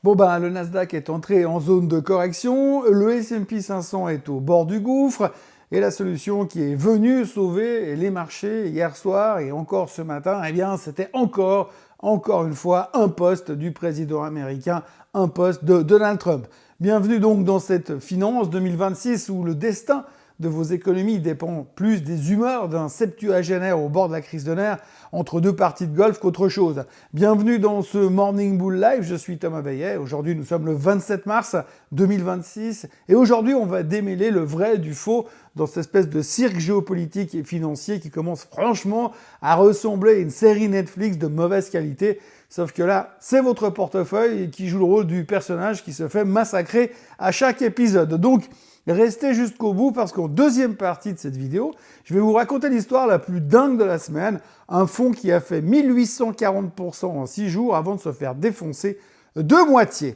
Bon ben, le Nasdaq est entré en zone de correction, le S&P 500 est au bord du gouffre, et la solution qui est venue sauver les marchés hier soir et encore ce matin, eh bien c'était encore une fois un poste du président américain, un poste de Donald Trump. Bienvenue donc dans cette finance 2026 où le destin de vos économies dépend plus des humeurs d'un septuagénaire au bord de la crise de nerfs entre deux parties de golf qu'autre chose. Bienvenue dans ce Morning Bull Live, je suis Thomas Veillet. Aujourd'hui nous sommes le 27 mars 2026 et aujourd'hui on va démêler le vrai du faux dans cette espèce de cirque géopolitique et financier qui commence franchement à ressembler à une série Netflix de mauvaise qualité. Sauf que là, c'est votre portefeuille qui joue le rôle du personnage qui se fait massacrer à chaque épisode. Donc, restez jusqu'au bout parce qu'en deuxième partie de cette vidéo, je vais vous raconter l'histoire la plus dingue de la semaine. Un fonds qui a fait 1840% en 6 jours avant de se faire défoncer de moitié.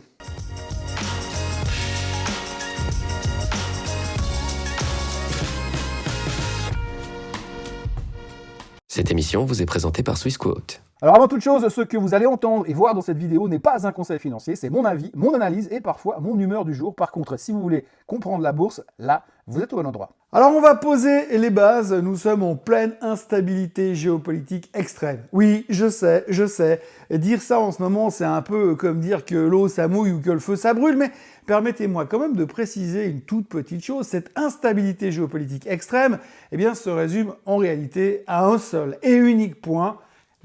Cette émission vous est présentée par Swissquote. Alors avant toute chose, ce que vous allez entendre et voir dans cette vidéo n'est pas un conseil financier, c'est mon avis, mon analyse et parfois mon humeur du jour. Par contre, si vous voulez comprendre la bourse, là, vous êtes au bon endroit. Alors on va poser les bases, nous sommes en pleine instabilité géopolitique extrême. Oui, je sais, dire ça en ce moment c'est un peu comme dire que l'eau ça mouille ou que le feu ça brûle, mais permettez-moi quand même de préciser une toute petite chose, cette instabilité géopolitique extrême, eh bien se résume en réalité à un seul et unique point,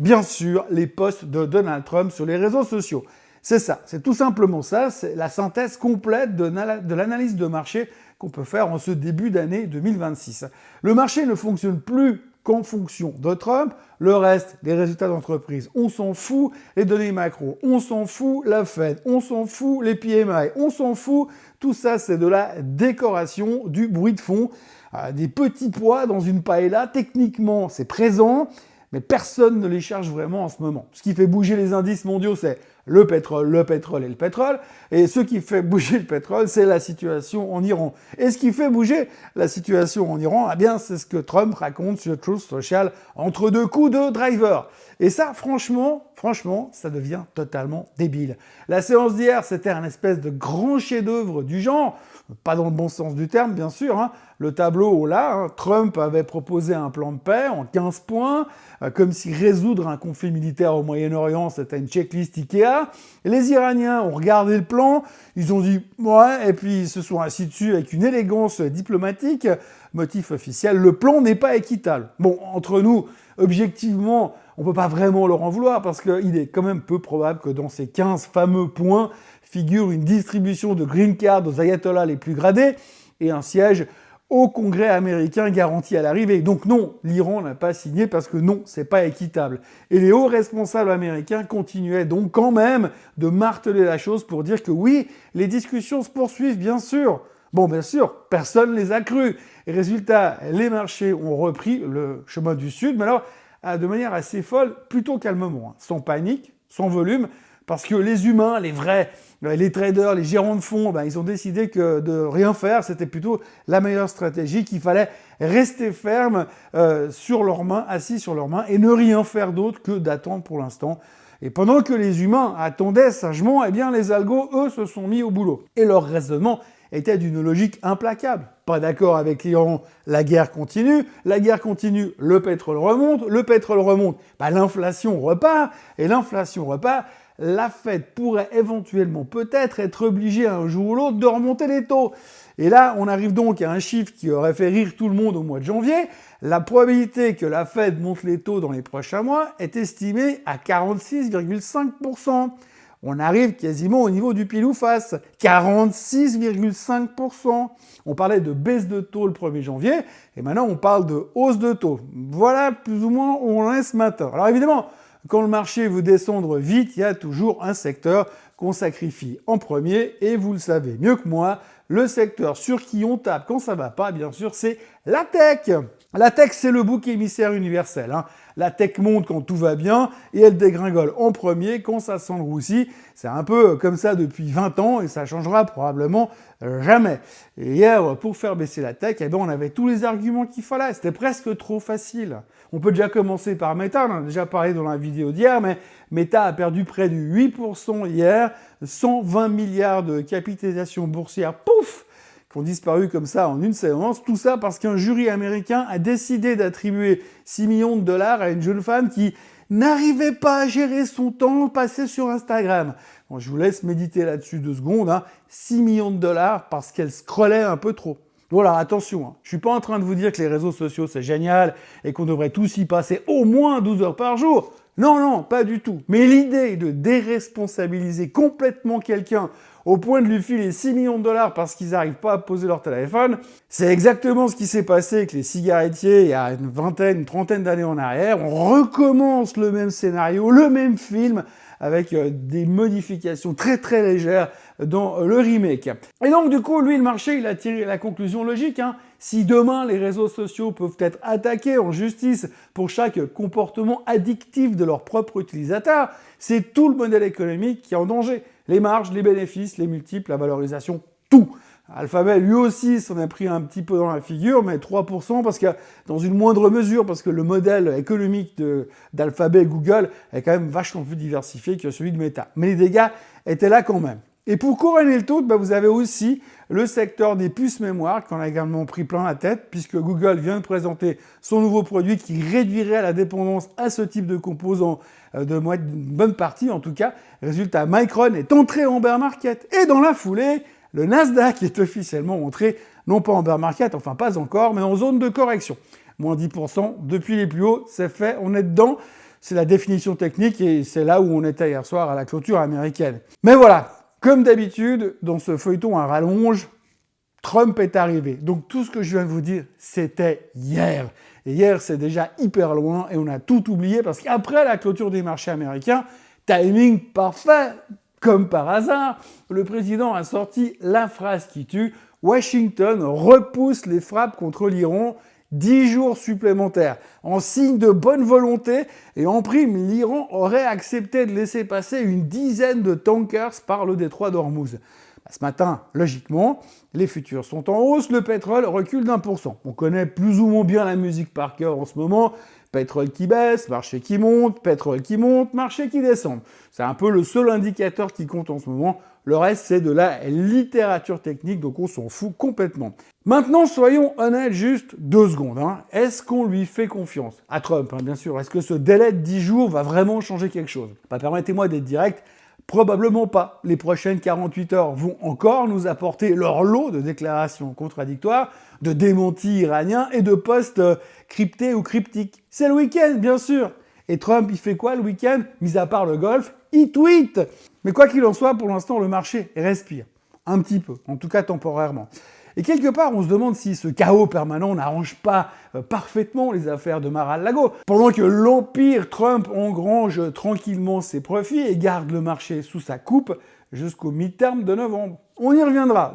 bien sûr, les posts de Donald Trump sur les réseaux sociaux. C'est ça, c'est tout simplement ça, c'est la synthèse complète de l'analyse de marché qu'on peut faire en ce début d'année 2026. Le marché ne fonctionne plus qu'en fonction de Trump, le reste, les résultats d'entreprise, on s'en fout, les données macro, on s'en fout, la Fed, on s'en fout, les PMI, on s'en fout, tout ça c'est de la décoration, du bruit de fond, des petits pois dans une paella, techniquement c'est présent, mais personne ne les cherche vraiment en ce moment. Ce qui fait bouger les indices mondiaux, c'est le pétrole et le pétrole. Et ce qui fait bouger le pétrole, c'est la situation en Iran. Et ce qui fait bouger la situation en Iran, eh bien, c'est ce que Trump raconte sur Truth Social entre deux coups de driver. Et ça, franchement, ça devient totalement débile. La séance d'hier, c'était un espèce de grand chef-d'œuvre du genre, pas dans le bon sens du terme, bien sûr. Le tableau, là, Trump avait proposé un plan de paix en 15 points, comme si résoudre un conflit militaire au Moyen-Orient, c'était une checklist Ikea. Et les Iraniens ont regardé le plan, ils ont dit « ouais », et puis ils se sont assis dessus avec une élégance diplomatique. Motif officiel, le plan n'est pas équitable. Bon, entre nous, objectivement, on ne peut pas vraiment leur en vouloir parce qu'il est quand même peu probable que dans ces 15 fameux points figure une distribution de green card aux ayatollahs les plus gradés et un siège au Congrès américain garanti à l'arrivée. Donc non, l'Iran n'a pas signé parce que non, c'est pas équitable. Et les hauts responsables américains continuaient donc quand même de marteler la chose pour dire que oui, les discussions se poursuivent, bien sûr. Bon, bien sûr, personne ne les a crus. Et résultat, les marchés ont repris le chemin du Sud, mais alors de manière assez folle, plutôt calmement, sans panique, sans volume, parce que les humains, les vrais, les traders, les gérants de fonds, ils ont décidé que de rien faire, c'était plutôt la meilleure stratégie, qu'il fallait rester ferme sur leurs mains, assis sur leurs mains, et ne rien faire d'autre que d'attendre pour l'instant. Et pendant que les humains attendaient sagement, eh bien les algos, eux, se sont mis au boulot. Et leur raisonnement était d'une logique implacable. Pas d'accord avec l'Iran, la guerre continue, le pétrole remonte, l'inflation repart, et l'inflation repart, la Fed pourrait éventuellement peut-être être obligée un jour ou l'autre de remonter les taux. Et là, on arrive donc à un chiffre qui aurait fait rire tout le monde au mois de janvier. La probabilité que la Fed monte les taux dans les prochains mois est estimée à 46,5%. On arrive quasiment au niveau du pile ou face, 46,5%. On parlait de baisse de taux le 1er janvier, et maintenant on parle de hausse de taux. Voilà plus ou moins où on en est ce matin. Alors évidemment, quand le marché veut descendre vite, il y a toujours un secteur qu'on sacrifie en premier, et vous le savez mieux que moi, le secteur sur qui on tape quand ça va pas, bien sûr, c'est la tech. La tech, c'est le bouc émissaire universel. La tech monte quand tout va bien et elle dégringole en premier quand ça sent le roussi. C'est un peu comme ça depuis 20 ans et ça changera probablement jamais. Et hier, pour faire baisser la tech, on avait tous les arguments qu'il fallait. C'était presque trop facile. On peut déjà commencer par Meta. On en a déjà parlé dans la vidéo d'hier, mais Meta a perdu près de 8% hier, 120 milliards de capitalisation boursière. Pouf! Qui ont disparu comme ça en une séance. Tout ça parce qu'un jury américain a décidé d'attribuer 6 millions de dollars à une jeune femme qui n'arrivait pas à gérer son temps passé sur Instagram. Bon, je vous laisse méditer là-dessus 2 secondes. 6 millions de dollars parce qu'elle scrollait un peu trop. Voilà, attention, je suis pas en train de vous dire que les réseaux sociaux c'est génial et qu'on devrait tous y passer au moins 12 heures par jour. Non, non, pas du tout. Mais l'idée de déresponsabiliser complètement quelqu'un au point de lui filer 6 millions de dollars parce qu'ils n'arrivent pas à poser leur téléphone, c'est exactement ce qui s'est passé avec les cigarettiers il y a une trentaine d'années en arrière. On recommence le même scénario, le même film, avec des modifications très très légères dans le remake. Et donc du coup, lui, le marché, il a tiré la conclusion logique. Si demain, les réseaux sociaux peuvent être attaqués en justice pour chaque comportement addictif de leurs propres utilisateurs, c'est tout le modèle économique qui est en danger. Les marges, les bénéfices, les multiples, la valorisation, tout. Alphabet, lui aussi, s'en a pris un petit peu dans la figure, mais 3% parce que, dans une moindre mesure, parce que le modèle économique d'Alphabet et Google est quand même vachement plus diversifié que celui de Meta. Mais les dégâts étaient là quand même. Et pour couronner le tout, vous avez aussi le secteur des puces mémoire qui en a également pris plein la tête, puisque Google vient de présenter son nouveau produit qui réduirait la dépendance à ce type de composants de bonne partie en tout cas. Résultat, Micron est entré en bear market. Et dans la foulée, le Nasdaq est officiellement entré, non pas en bear market, enfin pas encore, mais en zone de correction. Moins 10% depuis les plus hauts, c'est fait, on est dedans. C'est la définition technique et c'est là où on était hier soir à la clôture américaine. Mais voilà, comme d'habitude, dans ce feuilleton à rallonge, Trump est arrivé. Donc tout ce que je viens de vous dire, c'était hier. Et hier, c'est déjà hyper loin et on a tout oublié parce qu'après la clôture des marchés américains, timing parfait, comme par hasard, le président a sorti la phrase qui tue. Washington repousse les frappes contre l'Iran 10 jours supplémentaires. En signe de bonne volonté et en prime, l'Iran aurait accepté de laisser passer une dizaine de tankers par le détroit d'Ormuz. Ce matin, logiquement, les futurs sont en hausse, le pétrole recule d'1%. On connaît plus ou moins bien la musique par cœur en ce moment. Pétrole qui baisse, marché qui monte, pétrole qui monte, marché qui descend. C'est un peu le seul indicateur qui compte en ce moment. Le reste, c'est de la littérature technique, donc on s'en fout complètement. Maintenant, soyons honnêtes juste 2 secondes. Est-ce qu'on lui fait confiance à Trump, bien sûr. Est-ce que ce délai de 10 jours va vraiment changer quelque chose? Permettez-moi d'être direct. Probablement pas. Les prochaines 48 heures vont encore nous apporter leur lot de déclarations contradictoires, de démentis iraniens et de posts cryptés ou cryptiques. C'est le week-end, bien sûr. Et Trump, il fait quoi le week-end? Mis à part le golf, il tweet. Mais quoi qu'il en soit, pour l'instant, le marché respire. Un petit peu, en tout cas temporairement. Et quelque part, on se demande si ce chaos permanent n'arrange pas parfaitement les affaires de Mar-a-Lago. Pendant que l'empire Trump engrange tranquillement ses profits et garde le marché sous sa coupe jusqu'au mi-terme de novembre. On y reviendra,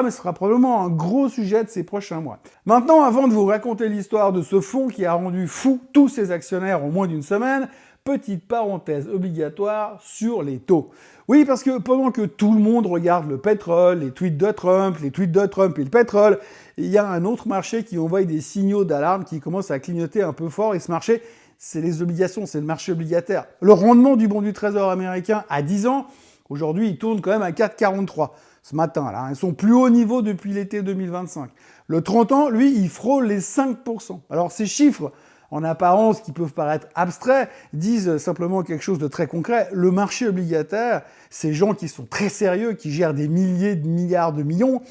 mais ce sera probablement un gros sujet de ces prochains mois. Maintenant, avant de vous raconter l'histoire de ce fonds qui a rendu fou tous ses actionnaires en moins d'une semaine, petite parenthèse obligatoire sur les taux. Oui, parce que pendant que tout le monde regarde le pétrole, les tweets de Trump et le pétrole, il y a un autre marché qui envoie des signaux d'alarme qui commencent à clignoter un peu fort, et ce marché, c'est les obligations, c'est le marché obligataire. Le rendement du bon du Trésor américain à 10 ans, aujourd'hui, il tourne quand même à 4,43 ce matin. Là, ils sont plus haut niveau depuis l'été 2025. Le 30 ans, lui, il frôle les 5%. Alors ces chiffres, en apparence, qui peuvent paraître abstraits, disent simplement quelque chose de très concret. Le marché obligataire, ces gens qui sont très sérieux, qui gèrent des milliers de milliards de millions,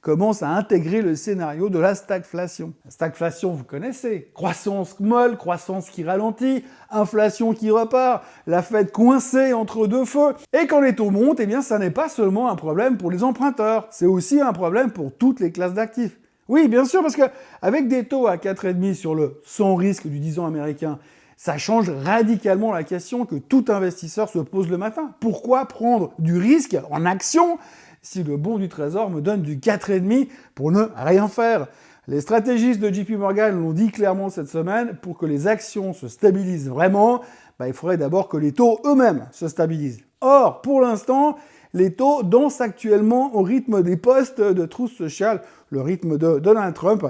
commencent à intégrer le scénario de la stagflation. La stagflation, vous connaissez. Croissance molle, croissance qui ralentit, inflation qui repart, la Fed coincée entre deux feux. Et quand les taux montent, eh bien, ça n'est pas seulement un problème pour les emprunteurs, c'est aussi un problème pour toutes les classes d'actifs. Oui, bien sûr, parce qu'avec des taux à 4,5 sur le sans risque du 10 ans américain, ça change radicalement la question que tout investisseur se pose le matin. Pourquoi prendre du risque en action si le bon du Trésor me donne du 4,5 pour ne rien faire? Les stratégistes de JP Morgan l'ont dit clairement cette semaine, pour que les actions se stabilisent vraiment, il faudrait d'abord que les taux eux-mêmes se stabilisent. Or, pour l'instant, les taux dansent actuellement au rythme des postes de Truth Social, le rythme de Donald Trump,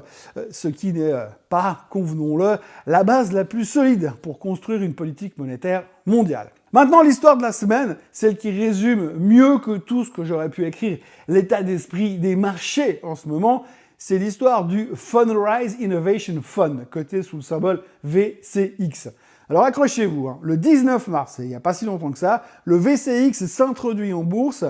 ce qui n'est pas, convenons-le, la base la plus solide pour construire une politique monétaire mondiale. Maintenant, l'histoire de la semaine, celle qui résume mieux que tout ce que j'aurais pu écrire l'état d'esprit des marchés en ce moment, c'est l'histoire du Fundrise Innovation Fund, coté sous le symbole VCX. Alors accrochez-vous, le 19 mars, et il n'y a pas si longtemps que ça, le VCX s'introduit en bourse.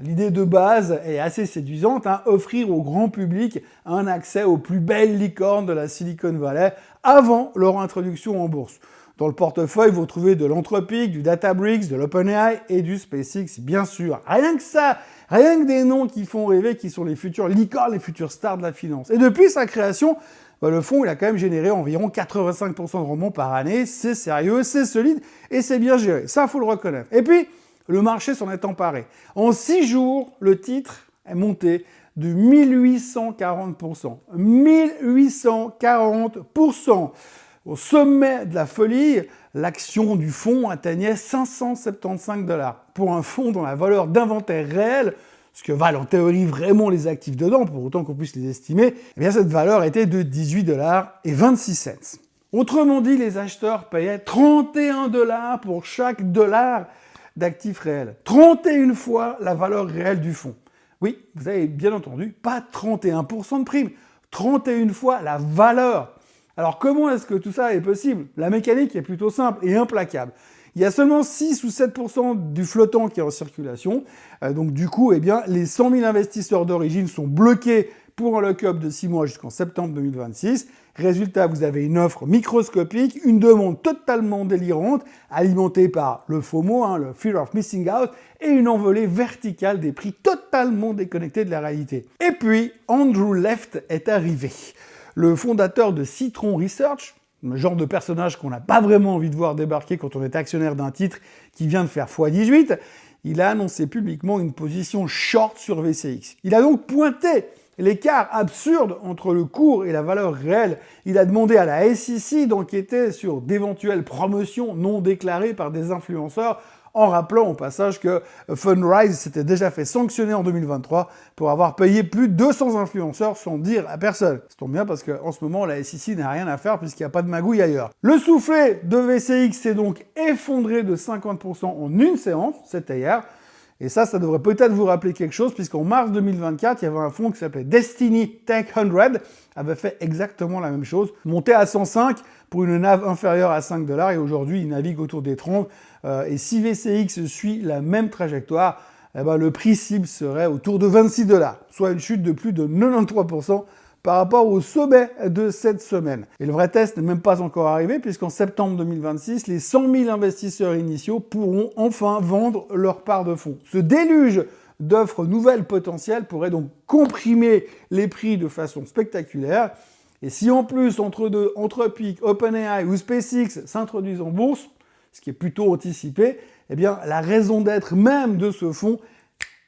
L'idée de base est assez séduisante, offrir au grand public un accès aux plus belles licornes de la Silicon Valley avant leur introduction en bourse. Dans le portefeuille, vous retrouvez de l'Anthropic, du Databricks, de l'OpenAI et du SpaceX, bien sûr. Rien que ça, rien que des noms qui font rêver, qui sont les futures licornes, les futures stars de la finance. Et depuis sa création, le fonds il a quand même généré environ 85% de rendement par année. C'est sérieux, c'est solide et c'est bien géré. Ça, faut le reconnaître. Et puis, le marché s'en est emparé. En 6 jours, le titre est monté de 1840%. 1840%. Au sommet de la folie, l'action du fonds atteignait 575 $. Pour un fonds dont la valeur d'inventaire réelle, ce que valent en théorie vraiment les actifs dedans, pour autant qu'on puisse les estimer, eh bien cette valeur était de 18,26 $. Autrement dit, les acheteurs payaient 31 $ pour chaque dollar d'actifs réels. 31 fois la valeur réelle du fonds. Oui, vous avez bien entendu, pas 31% de prime, 31 fois la valeur. Alors comment est-ce que tout ça est possible? La mécanique est plutôt simple et implacable. Il y a seulement 6 ou 7% du flottant qui est en circulation. Donc du coup, les 100 000 investisseurs d'origine sont bloqués pour un lock-up de 6 mois jusqu'en septembre 2026. Résultat, vous avez une offre microscopique, une demande totalement délirante, alimentée par le FOMO, le Fear of Missing Out, et une envolée verticale des prix totalement déconnectés de la réalité. Et puis, Andrew Left est arrivé. Le fondateur de Citron Research, le genre de personnage qu'on n'a pas vraiment envie de voir débarquer quand on est actionnaire d'un titre qui vient de faire x18, il a annoncé publiquement une position short sur VCX. Il a donc pointé l'écart absurde entre le cours et la valeur réelle. Il a demandé à la SEC d'enquêter sur d'éventuelles promotions non déclarées par des influenceurs, en rappelant au passage que Fundrise s'était déjà fait sanctionner en 2023 pour avoir payé plus de 200 influenceurs sans dire à personne. Ça tombe bien parce qu'en ce moment, la SEC n'a rien à faire puisqu'il n'y a pas de magouille ailleurs. Le soufflet de VCX s'est donc effondré de 50% en une séance, c'était hier. Et ça devrait peut-être vous rappeler quelque chose, puisqu'en mars 2024, il y avait un fonds qui s'appelait Destiny Tech 100, avait fait exactement la même chose, monté à 105 pour une NAV inférieure à 5 $, et aujourd'hui, il navigue autour des 30. Et si VCX suit la même trajectoire, le prix cible serait autour de 26 $, soit une chute de plus de 93% par rapport au sommet de cette semaine. Et le vrai test n'est même pas encore arrivé, puisqu'en septembre 2026, les 100 000 investisseurs initiaux pourront enfin vendre leur part de fonds. Ce déluge d'offres nouvelles potentielles pourrait donc comprimer les prix de façon spectaculaire. Et si en plus, entre deux, Anthropic, OpenAI ou SpaceX s'introduisent en bourse, ce qui est plutôt anticipé, la raison d'être même de ce fonds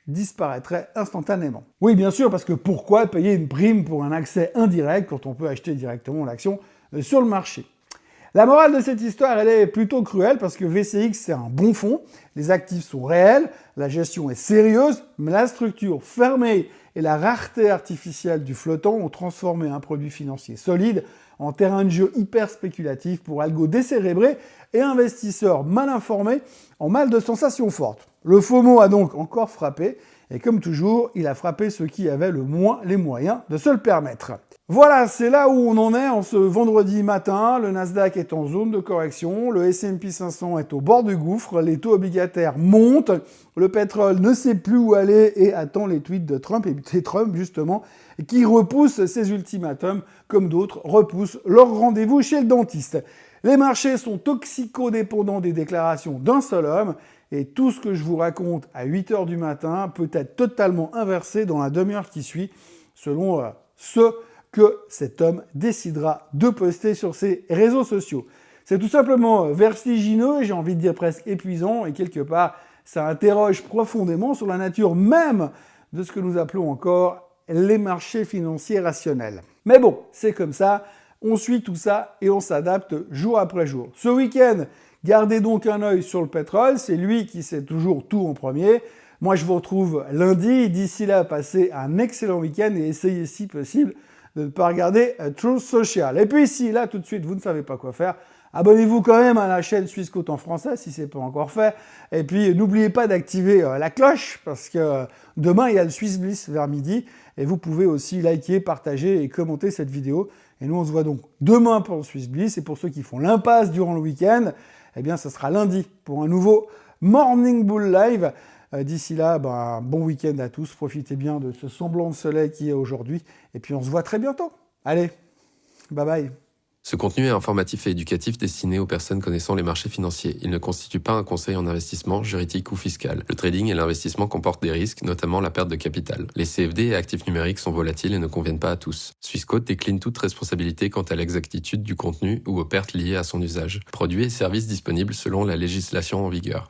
disparaîtrait instantanément. Oui, bien sûr, parce que pourquoi payer une prime pour un accès indirect quand on peut acheter directement l'action sur le marché? La morale de cette histoire, elle est plutôt cruelle parce que VCX, c'est un bon fonds, les actifs sont réels, la gestion est sérieuse, mais la structure fermée et la rareté artificielle du flottant ont transformé un produit financier solide en terrain de jeu hyper spéculatif pour algos décérébrés et investisseurs mal informés en mal de sensations fortes. Le FOMO a donc encore frappé, et comme toujours, il a frappé ceux qui avaient le moins les moyens de se le permettre. Voilà, c'est là où on en est en ce vendredi matin. Le Nasdaq est en zone de correction, le S&P 500 est au bord du gouffre, les taux obligataires montent, le pétrole ne sait plus où aller et attend les tweets de Trump, et c'est Trump justement qui repousse ses ultimatums, comme d'autres repoussent leur rendez-vous chez le dentiste. Les marchés sont toxico-dépendants des déclarations d'un seul homme, et tout ce que je vous raconte à 8 h du matin peut être totalement inversé dans la demi-heure qui suit, selon ce que cet homme décidera de poster sur ses réseaux sociaux. C'est tout simplement vertigineux, j'ai envie de dire presque épuisant, et quelque part, ça interroge profondément sur la nature même de ce que nous appelons encore les marchés financiers rationnels. Mais bon, c'est comme ça, on suit tout ça et on s'adapte jour après jour. Ce week-end, gardez donc un œil sur le pétrole, c'est lui qui sait toujours tout en premier. Moi, je vous retrouve lundi. D'ici là, passez un excellent week-end et essayez, si possible, de ne pas regarder Truth Social. Et puis, si là, tout de suite, vous ne savez pas quoi faire, abonnez-vous quand même à la chaîne Swissquote en français, si ce n'est pas encore fait. Et puis, n'oubliez pas d'activer la cloche, parce que demain, il y a le Swiss Bliss vers midi. Et vous pouvez aussi liker, partager et commenter cette vidéo. Et nous, on se voit donc demain pour le Swiss Bliss. Et pour ceux qui font l'impasse durant le week-end, eh bien, ça sera lundi pour un nouveau Morning Bull Live. D'ici là, bon week-end à tous. Profitez bien de ce semblant de soleil qui est aujourd'hui. Et puis, on se voit très bientôt. Allez, bye bye. Ce contenu est informatif et éducatif destiné aux personnes connaissant les marchés financiers. Il ne constitue pas un conseil en investissement, juridique ou fiscal. Le trading et l'investissement comportent des risques, notamment la perte de capital. Les CFD et actifs numériques sont volatiles et ne conviennent pas à tous. Swissquote décline toute responsabilité quant à l'exactitude du contenu ou aux pertes liées à son usage. Produits et services disponibles selon la législation en vigueur.